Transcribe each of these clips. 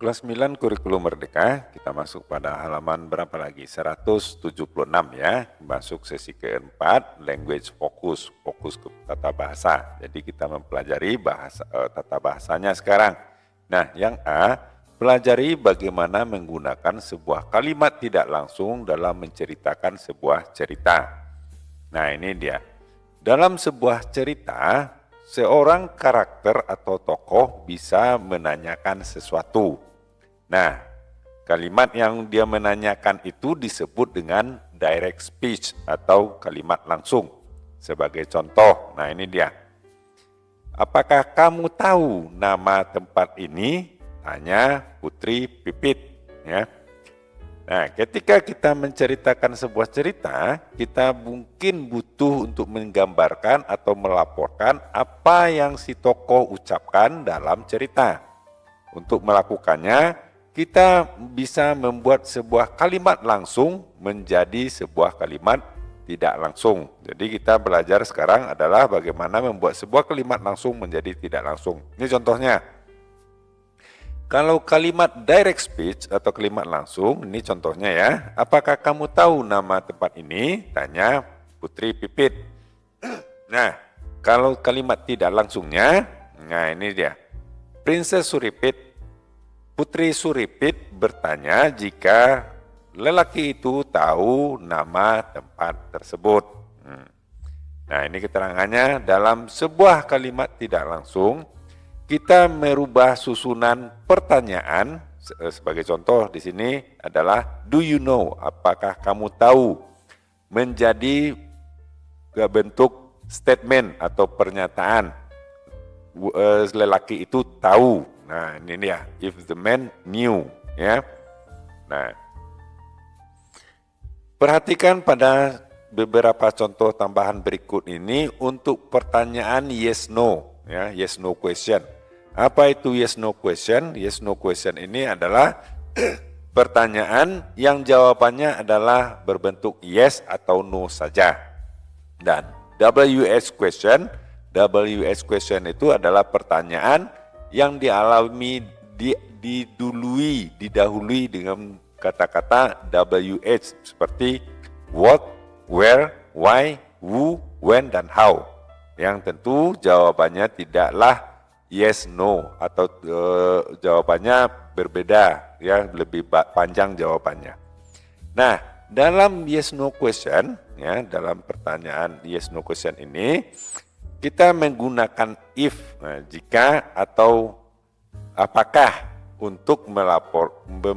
Kelas 9 Kurikulum Merdeka, kita masuk pada halaman berapa lagi? 176 ya, masuk sesi keempat, language focus, fokus ke tata bahasa. Jadi kita mempelajari tata bahasanya sekarang. Nah, yang A, pelajari bagaimana menggunakan sebuah kalimat tidak langsung dalam menceritakan sebuah cerita. Nah, ini dia. Dalam sebuah cerita, seorang karakter atau tokoh bisa menanyakan sesuatu. Nah, kalimat yang dia menanyakan itu disebut dengan direct speech atau kalimat langsung. Sebagai contoh, nah ini dia. Apakah kamu tahu nama tempat ini? Tanya Putri Pipit. Ya. Nah, ketika kita menceritakan sebuah cerita, kita mungkin butuh untuk menggambarkan atau melaporkan apa yang si tokoh ucapkan dalam cerita. Untuk melakukannya, kita bisa membuat sebuah kalimat langsung menjadi sebuah kalimat tidak langsung. Jadi kita belajar sekarang adalah bagaimana membuat sebuah kalimat langsung menjadi tidak langsung. Ini contohnya. Kalau kalimat direct speech atau kalimat langsung, ini contohnya ya. Apakah kamu tahu nama tempat ini? Tanya Putri Pipit. Nah, kalau kalimat tidak langsungnya, nah ini dia. Princess Suripit, Putri Suripit bertanya jika lelaki itu tahu nama tempat tersebut. Nah, ini keterangannya dalam sebuah kalimat tidak langsung, kita merubah susunan pertanyaan. Sebagai contoh di sini adalah do you know, apakah kamu tahu, menjadi bentuk statement atau pernyataan. Lelaki itu tahu. Nah, ini dia, if the man knew, ya. Nah, perhatikan pada beberapa contoh tambahan berikut ini untuk pertanyaan yes no, ya, yes no question. Apa itu yes no question? Yes no question ini adalah pertanyaan yang jawabannya adalah berbentuk yes atau no saja. Dan WS question itu adalah pertanyaan yang didahului dengan kata-kata WH seperti what, where, why, who, when, dan how. Yang tentu jawabannya tidaklah yes, no, atau jawabannya berbeda, ya, lebih panjang jawabannya. Nah, dalam yes no question, ya, dalam pertanyaan yes no question ini, kita menggunakan if, nah, jika atau apakah untuk melaporkan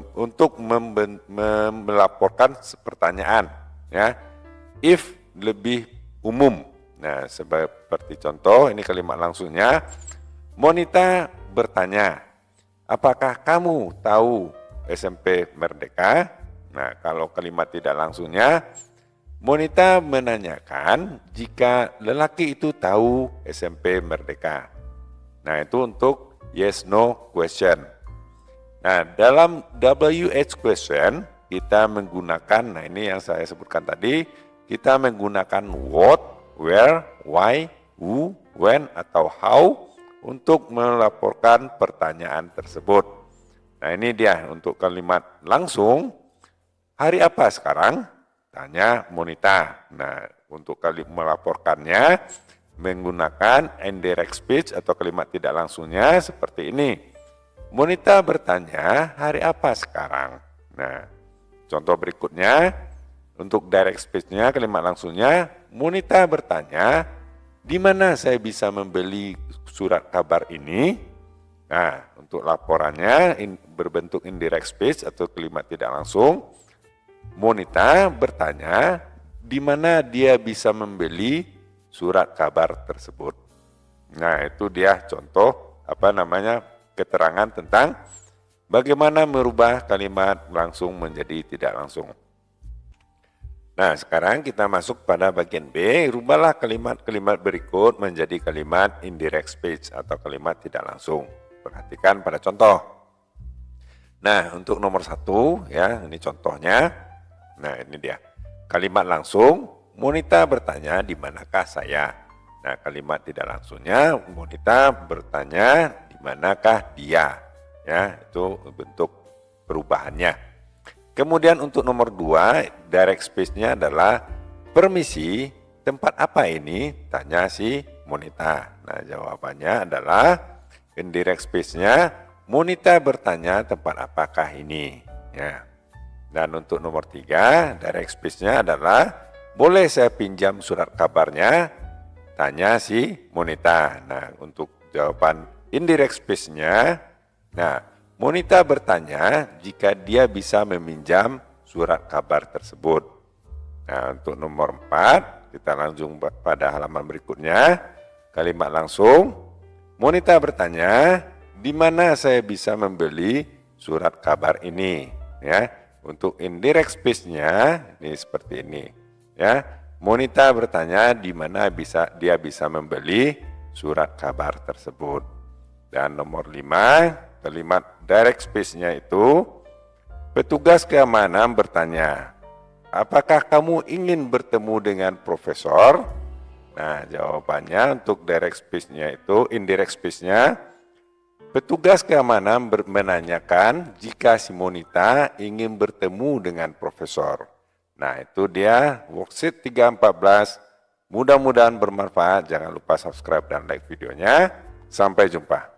pertanyaan, ya. If lebih umum. Nah, seperti contoh ini kalimat langsungnya, Monita bertanya, apakah kamu tahu SMP Merdeka? Nah, kalau kalimat tidak langsungnya, Monita menanyakan jika lelaki itu tahu SMP Merdeka. Nah, itu untuk yes no question. Nah, dalam WH question kita menggunakan, nah ini yang saya sebutkan tadi, kita menggunakan what, where, why, who, when, atau how untuk melaporkan pertanyaan tersebut. Nah, ini dia untuk kalimat langsung, hari apa sekarang? Tanya Monita. Nah, untuk melaporkannya menggunakan indirect speech atau kalimat tidak langsungnya seperti ini. Monita bertanya, hari apa sekarang? Nah, contoh berikutnya untuk direct speech-nya, kalimat langsungnya, Monita bertanya, di mana saya bisa membeli surat kabar ini? Nah, untuk laporannya berbentuk indirect speech atau kalimat tidak langsung, Monita bertanya di mana dia bisa membeli surat kabar tersebut. Nah, itu dia contoh keterangan tentang bagaimana merubah kalimat langsung menjadi tidak langsung. Nah, sekarang kita masuk pada bagian B, rubahlah kalimat-kalimat berikut menjadi kalimat indirect speech atau kalimat tidak langsung. Perhatikan pada contoh. Nah, untuk nomor 1, ya, ini contohnya. Nah, ini dia. Kalimat langsung, Monita bertanya, di manakah saya? Nah, kalimat tidak langsungnya, Monita bertanya, di manakah dia? Ya, itu bentuk perubahannya. Kemudian untuk nomor 2, direct space-nya adalah permisi, tempat apa ini? Tanya si Monita. Nah, jawabannya adalah indirect space-nya Monita bertanya tempat apakah ini. Ya. Dan untuk nomor 3, direct space-nya adalah boleh saya pinjam surat kabarnya? Tanya si Monita. Nah, untuk jawaban indirect space-nya, nah, Monita bertanya jika dia bisa meminjam surat kabar tersebut. Nah, untuk nomor 4, kita langsung pada halaman berikutnya. Kalimat langsung, Monita bertanya, di mana saya bisa membeli surat kabar ini? Ya, untuk indirect space-nya ini seperti ini. Ya, Monita bertanya di mana dia bisa membeli surat kabar tersebut. Dan nomor 5, kalimat direct space-nya itu, petugas keamanan bertanya, apakah kamu ingin bertemu dengan profesor? Nah, jawabannya untuk direct space-nya itu, indirect space-nya, petugas keamanan menanyakan jika si Monita ingin bertemu dengan profesor. Nah, itu dia worksheet 314. Mudah-mudahan bermanfaat. Jangan lupa subscribe dan like videonya. Sampai jumpa.